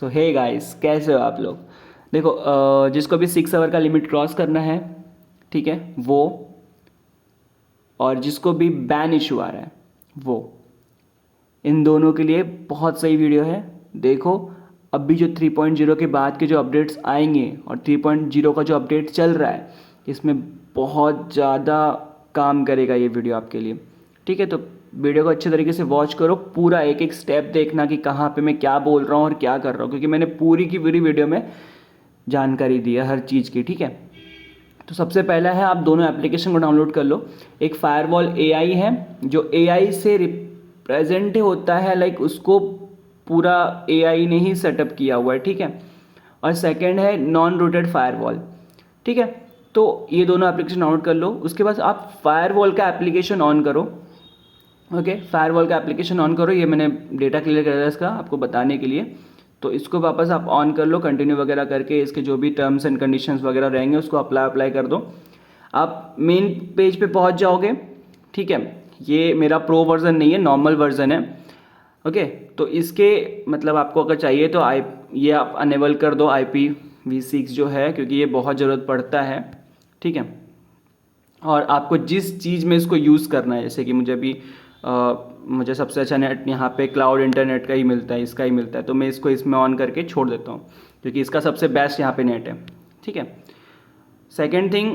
सो hey guys, कैसे हो आप लोग। देखो जिसको भी 6 आवर का लिमिट क्रॉस करना है, ठीक है, वो, और जिसको भी बैन इशू आ रहा है वो, इन दोनों के लिए बहुत सही वीडियो है। देखो अभी जो 3.0 के बाद के जो अपडेट्स आएंगे और 3.0 का जो अपडेट चल रहा है, इसमें बहुत ज़्यादा काम करेगा ये वीडियो आपके लिए। ठीक है, तो वीडियो को अच्छे तरीके से वॉच करो, पूरा एक एक स्टेप देखना कि कहाँ पे मैं क्या बोल रहा हूँ और क्या कर रहा हूँ, क्योंकि मैंने पूरी की पूरी वीडियो में जानकारी दी है हर चीज़ की। ठीक है, तो सबसे पहला है, आप दोनों एप्लीकेशन को डाउनलोड कर लो। एक फायरवॉल एआई है जो एआई से रिप्रेजेंट होता है, लाइक उसको पूरा एआई ने ही सेटअप किया हुआ है। ठीक है, और सेकंड है नॉन रूटेड फायरवॉल। ठीक है, तो ये दोनों एप्लीकेशन डाउनलोड कर लो। उसके बाद आप फायरवॉल का एप्लीकेशन ऑन करो। ओके, फायरवॉल का एप्लीकेशन ऑन करो, ये मैंने डेटा क्लियर करा है इसका आपको बताने के लिए। तो इसको वापस आप ऑन कर लो, कंटिन्यू वगैरह करके इसके जो भी टर्म्स एंड कंडीशंस वगैरह रहेंगे उसको अप्लाई कर दो। आप मेन पेज पे पहुंच जाओगे। ठीक है, ये मेरा प्रो वर्जन नहीं है, नॉर्मल वर्जन है। ओके, तो इसके मतलब आपको अगर चाहिए तो ये आप अनेबल कर दो IPv6 जो है, क्योंकि ये बहुत ज़रूरत पड़ता है। ठीक है, और आपको जिस चीज़ में इसको यूज़ करना है, जैसे कि मुझे सबसे अच्छा नेट यहाँ पे क्लाउड इंटरनेट का ही मिलता है, इसका ही मिलता है, तो मैं इसको इसमें ऑन करके छोड़ देता हूँ, क्योंकि इसका सबसे बेस्ट यहाँ पे नेट है। ठीक है, सेकेंड थिंग,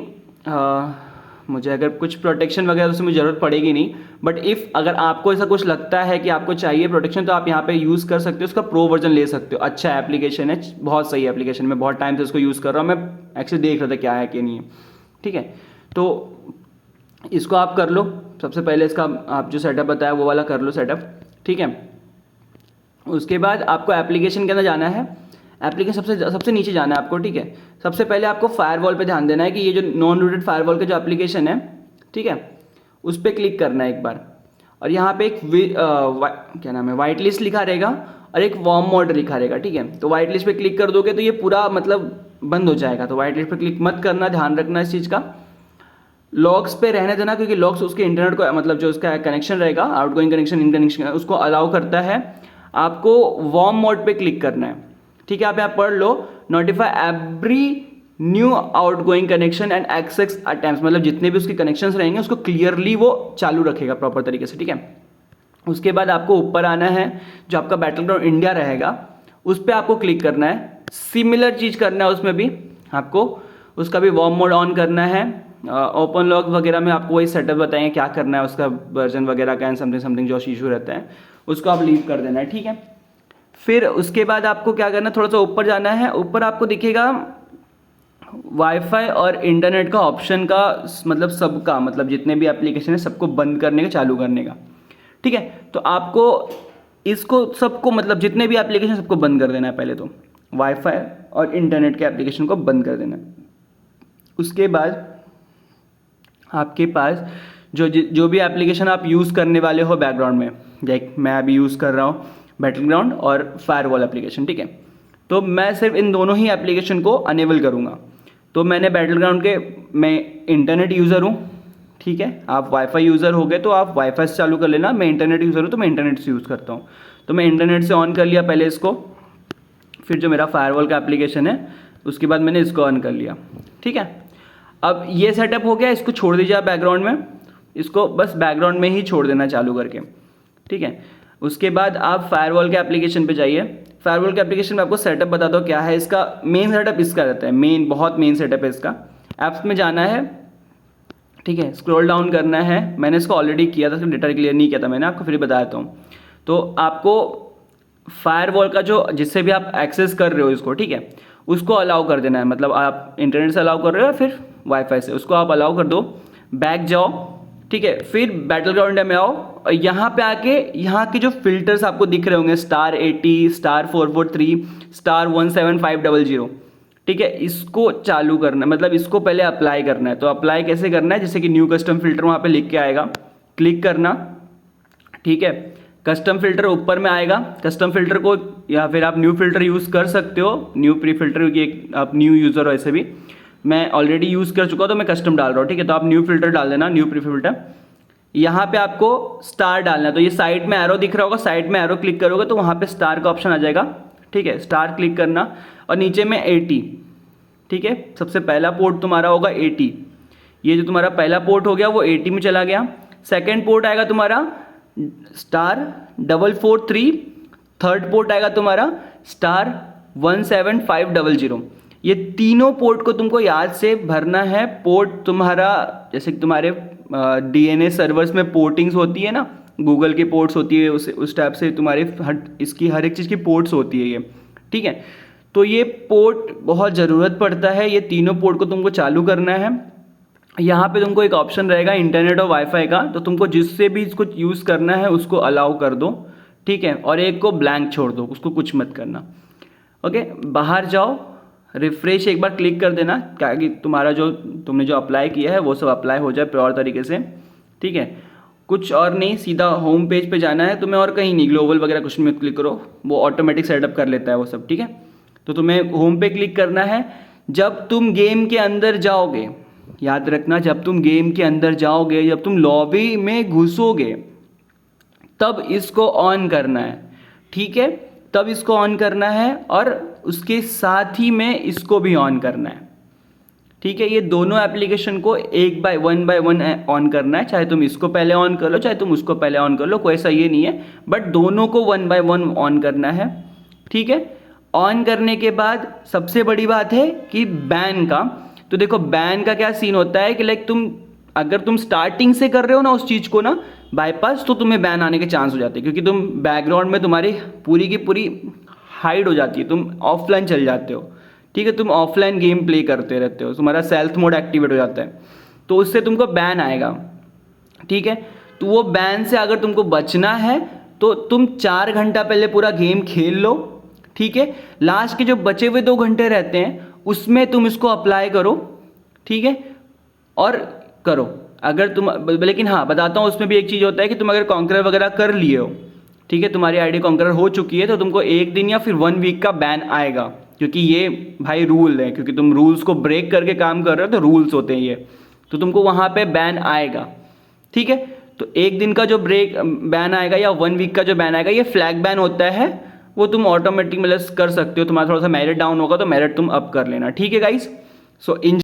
मुझे अगर कुछ प्रोटेक्शन वगैरह उससे मुझे ज़रूरत पड़ेगी नहीं, बट इफ़ अगर आपको ऐसा कुछ लगता है कि आपको चाहिए प्रोटेक्शन, तो आप यहाँ पे यूज़ कर सकते हो, उसका प्रो वर्जन ले सकते हो। अच्छा एप्लीकेशन है, बहुत सही एप्लीकेशन, मैं बहुत टाइम से इसको यूज़ कर रहा हूँ, मैं एक्चुअली देख रहा था क्या है कि नहीं है। ठीक है, तो इसको आप कर लो। सबसे पहले इसका आप जो सेटअप बताया वो वाला कर लो सेटअप। ठीक है, उसके बाद आपको एप्लीकेशन के अंदर जाना है, एप्लीकेशन सबसे नीचे जाना है आपको। ठीक है, सबसे पहले आपको फायरवॉल पे ध्यान देना है कि ये जो नॉन रूटेड फायरवॉल का जो एप्लीकेशन है, ठीक है, उस पर क्लिक करना है एक बार। और यहाँ पे एक क्या नाम है, वाइट लिस्ट लिखा रहेगा और एक वार्म मोड लिखा रहेगा। ठीक है, तो वाइट लिस्ट पे क्लिक कर दोगे तो ये पूरा मतलब बंद हो जाएगा, तो वाइट लिस्ट पे क्लिक मत करना, ध्यान रखना इस चीज़ का। लॉग्स पे रहने देना, क्योंकि लॉग्स उसके इंटरनेट को मतलब जो उसका कनेक्शन रहेगा, आउटगोइंग कनेक्शन, इन कनेक्शन, उसको अलाउ करता है। आपको वार्म मोड पे क्लिक करना है। ठीक है, आप पढ़ लो, notify every new outgoing connection and access attempts, मतलब जितने भी उसके कनेक्शंस रहेंगे उसको क्लियरली वो चालू रखेगा प्रॉपर तरीके से। ठीक है, उसके बाद आपको ऊपर आना है, जो आपका बैटलग्राउंड इंडिया रहेगा उस पर आपको क्लिक करना है। सिमिलर चीज़ करना है उसमें भी आपको, उसका भी वार्म मोड ऑन करना है। ओपन लॉग वगैरह में आपको वही सेटअप बताएंगे क्या करना है, उसका वर्जन वगैरह का एंड समथिंग समथिंग जो इशू रहता है उसको आप लीव कर देना है। ठीक है, फिर उसके बाद आपको क्या करना है, थोड़ा सा ऊपर जाना है। ऊपर आपको दिखेगा वाईफाई और इंटरनेट का ऑप्शन का, मतलब सबका, मतलब जितने भी एप्लीकेशन है सबको बंद करने का, चालू करने का। ठीक है, तो आपको इसको सबको, मतलब जितने भी एप्लीकेशन सबको बंद कर देना है। पहले तो वाईफाई और इंटरनेट के एप्लीकेशन को बंद कर देना है। उसके बाद आपके पास जो भी एप्लीकेशन आप यूज़ करने वाले हो बैकग्राउंड में, लाइक मैं अभी यूज़ कर रहा हूँ बैटलग्राउंड और फायरवॉल एप्लीकेशन। ठीक है, तो मैं सिर्फ इन दोनों ही एप्लीकेशन को अनेबल करूँगा। तो मैंने बैटलग्राउंड के, मैं इंटरनेट यूज़र हूँ। ठीक है, आप वाईफाई यूज़र हो गए तो आप वाईफाई से चालू कर लेना, मैं इंटरनेट यूज़र हूँ तो मैं इंटरनेट से यूज़ करता हूँ। तो मैं इंटरनेट से ऑन कर लिया पहले इसको, फिर जो मेरा फायरवॉल का एप्लीकेशन है उसके बाद मैंने इसको ऑन कर लिया। ठीक है, अब ये सेटअप हो गया, इसको छोड़ दीजिए आप बैकग्राउंड में, इसको बस बैकग्राउंड में ही छोड़ देना चालू करके। ठीक है, उसके बाद आप फायरवॉल के एप्लीकेशन पे जाइए। फायरवॉल के एप्लीकेशन में आपको सेटअप बता दो क्या है इसका। मेन सेटअप इसका रहता है, बहुत मेन सेटअप है इसका। ऐप्स में जाना है, ठीक है, स्क्रॉल डाउन करना है। मैंने इसको ऑलरेडी किया था, डेटा क्लियर नहीं किया था मैंने, आपको फिर बता देता हूँ। तो आपको फायरवॉल का जो, जिससे भी आप एक्सेस कर रहे हो इसको, ठीक है, उसको अलाउ कर देना है। मतलब आप इंटरनेट से अलाउ कर रहे हो या फिर वाईफाई से, उसको आप अलाउ कर दो। बैक जाओ, ठीक है, फिर बैटलग्राउंड में आओ और यहाँ पे आके यहाँ के जो फिल्टर्स आपको दिख रहे होंगे, *80, *443, *17500, ठीक है, इसको चालू करना है, मतलब इसको पहले अप्लाई करना है। तो अप्लाई कैसे करना है, जैसे कि न्यू कस्टम फिल्टर वहाँ पे लिख के आएगा, क्लिक करना। ठीक है, कस्टम फिल्टर ऊपर में आएगा, कस्टम फिल्टर को, या फिर आप न्यू फिल्टर यूज़ कर सकते हो, न्यू प्री फिल्टर, क्योंकि आप न्यू यूज़र हो। ऐसे भी मैं ऑलरेडी यूज़ कर चुका हूँ तो मैं कस्टम डाल रहा हूँ। ठीक है, तो आप न्यू फिल्टर डाल देना, न्यू प्री फिल्टर। यहाँ पे आपको स्टार डालना है, तो ये साइड में एरो दिख रहा होगा, साइड में एरो क्लिक करोगे तो वहाँ पे स्टार का ऑप्शन आ जाएगा। ठीक है, स्टार क्लिक करना और नीचे में 80, ठीक है, सबसे पहला पोर्ट तुम्हारा होगा 80, ये जो तुम्हारा पहला पोर्ट हो गया वो 80 में चला गया। सेकंड पोर्ट आएगा तुम्हारा *443, थर्ड पोर्ट आएगा तुम्हारा *17500। ये तीनों पोर्ट को तुमको याद से भरना है। पोर्ट तुम्हारा जैसे कि तुम्हारे डीएनए सर्वर्स में पोर्टिंग्स होती है ना, गूगल की पोर्ट्स होती है, उस टाइप से तुम्हारे इसकी हर एक चीज़ की पोर्ट्स होती है ये, ठीक है। तो ये पोर्ट बहुत ज़रूरत पड़ता है, ये तीनों पोर्ट को तुमको चालू करना है। यहाँ पे तुमको एक ऑप्शन रहेगा इंटरनेट और वाईफाई का, तो तुमको जिससे भी इसको यूज़ करना है उसको अलाउ कर दो, ठीक है, और एक को ब्लैंक छोड़ दो, उसको कुछ मत करना। ओके, बाहर जाओ, रिफ्रेश एक बार क्लिक कर देना ताकि तुम्हारा जो तुमने जो अप्लाई किया है वो सब अप्लाई हो जाए प्योर तरीके से, ठीक है। कुछ और नहीं, सीधा होम पेज पे जाना है तुम्हें और कहीं नहीं, ग्लोबल वगैरह कुछ में क्लिक करो, वो ऑटोमेटिक सेटअप कर लेता है वो सब, ठीक है। तो तुम्हें होम पे क्लिक करना है। जब तुम गेम के अंदर जाओगे, याद रखना, जब तुम गेम के अंदर जाओगे, जब तुम लॉबी में घुसोगे तब इसको ऑन करना है, ठीक है, तब इसको ऑन करना है और उसके साथ ही में इसको भी ऑन करना है, ठीक है। ये दोनों एप्लीकेशन को वन बाय वन ऑन करना है, चाहे तुम इसको पहले ऑन कर लो चाहे तुम उसको पहले ऑन कर लो, कोई ऐसा ये नहीं है, बट दोनों को वन बाय वन ऑन करना है, ठीक है। ऑन करने के बाद सबसे बड़ी बात है कि बैन का, तो देखो बैन का क्या सीन होता है कि लाइक अगर तुम स्टार्टिंग से कर रहे हो ना उस चीज़ को ना बाईपास, तो तुम्हें बैन आने के चांस हो जाते हैं, क्योंकि तुम बैकग्राउंड में तुम्हारी पूरी की पूरी हाइड हो जाती है, तुम ऑफलाइन चल जाते हो, ठीक है, तुम ऑफलाइन गेम प्ले करते रहते हो, तुम्हारा सेल्फ मोड एक्टिवेट हो जाता है, तो उससे तुमको बैन आएगा, ठीक है। तो वो बैन से अगर तुमको बचना है तो तुम 4 घंटा पहले पूरा गेम खेल लो, ठीक है। लास्ट के जो बचे हुए 2 घंटे रहते हैं उसमें तुम इसको अप्लाई करो, ठीक है, और करो अगर तुम, लेकिन हाँ बताता हूँ, उसमें भी एक चीज़ होता है कि तुम अगर कॉन्करर वगैरह कर लिए हो, ठीक है, तुम्हारी आईडी कॉन्करर हो चुकी है, तो तुमको 1 दिन या फिर 1 वीक का बैन आएगा, क्योंकि ये भाई रूल है, क्योंकि तुम रूल्स को ब्रेक करके काम कर रहे हो, तो रूल्स होते हैं ये, तो तुमको वहाँ पे बैन आएगा, ठीक है। तो 1 दिन का जो बैन आएगा या 1 वीक का जो बैन आएगा, ये फ्लैग बैन होता है, वो तुम ऑटोमेटिक मतलब कर सकते हो, तुम्हारा थोड़ा सा मेरिट डाउन होगा तो मेरिट तुम अप कर लेना, ठीक है गाइस। सो इन